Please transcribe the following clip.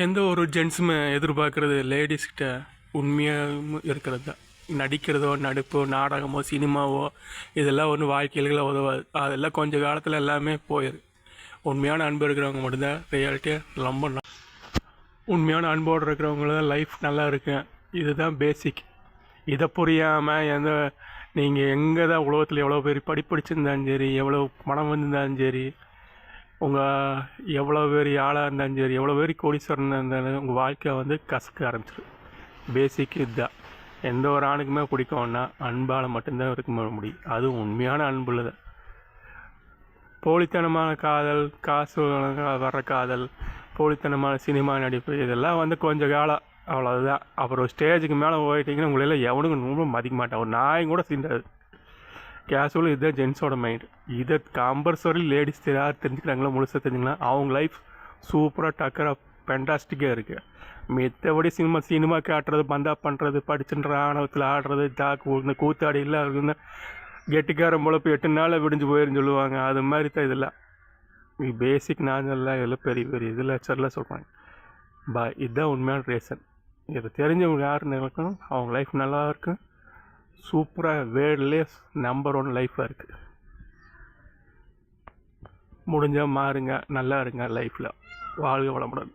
எந்த ஒரு ஜென்ஸுமே எதிர்பார்க்குறது லேடிஸ்கிட்ட உண்மையாக இருக்கிறது தான். நடிக்கிறதோ நடிப்போ நாடகமோ சினிமாவோ இதெல்லாம் ஒன்றும் வாழ்க்கையில உதவாது. அதெல்லாம் கொஞ்சம் காலத்தில் எல்லாமே போயிடும். உண்மையான அன்பு இருக்கிறவங்க மட்டும்தான் ரியாலிட்டியாக ரொம்ப உண்மையான அன்போடு இருக்கிறவங்கள தான் லைஃப் நல்லா இருக்கு. இதுதான் பேசிக். இதை புரியாமல் நீங்கள் எங்கே தான் உலகத்தில் எவ்வளோ பேர் படிச்சிருந்தாலும் சரி, எவ்வளோ பணம் வந்திருந்தாலும் சரி, உங்கள் எவ்வளோ பேர் ஆளாக இருந்தாலும் சரி, எவ்வளோ பேர் கோடீஸ்வரன் இருந்தாலும் உங்கள் வாழ்க்கை கசக்க ஆரம்பிச்சிடும். பேசிக் இதுதான். எந்த ஒரு ஆணுக்குமே பிடிக்கும்னா அன்பால் மட்டும்தான் இருக்க முடியும். அதுவும் உண்மையான அன்புல தான். போலித்தனமான காதல், காசு வர்ற காதல், போலித்தனமான சினிமா நடிப்பு இதெல்லாம் கொஞ்சம் காலம் அவ்வளோதான். அப்புறம் ஸ்டேஜுக்கு மேலே போயிட்டீங்கன்னா உங்களெல்லாம் எவனுக்கு ரொம்ப மதிக்க மாட்டான். ஒரு நாயும் கூட சீண்டாது. கேஷுவல் இதுதான் ஜென்ஸோட மைண்டு. இதை கம்பல்சரி லேடிஸ் யார் தெரிஞ்சுக்கிறாங்களோ முழுசாக தெரிஞ்சுக்கலாம். அவங்க லைஃப் சூப்பராக டக்கராக ஃபென்டாஸ்டிக்காக இருக்குது. மித்தபடி சினிமா காட்டுறது, பந்தா பண்ணுறது, படிச்சுன்ற ஆணவத்தில் ஆடுறது, இந்த கூத்தாடியில் இருக்குன்னு கெட்டிக்காரன் பொழப்பு 8 நாளில் விடிஞ்சு போயிருன்னு சொல்லுவாங்க. அது மாதிரி தான் இதெல்லாம். பேசிக் நாஞ்செல்லாம் இதெல்லாம் பெரிய பெரிய இதில் லெக்சர்லாம் சொல்கிறாங்க. இதுதான் உண்மையான ரீசன். இதை தெரிஞ்சவங்க யாருன்னு இருக்கணும், அவங்க லைஃப் நல்லா இருக்கும். சூப்பராக வேர்ல்ட்லேயே நம்பர் 1 லைஃப்பாக இருக்குது. முடிஞ்சால் மாறுங்க, நல்லா இருங்க லைஃப்பில். வாழ்க வளமுடன்.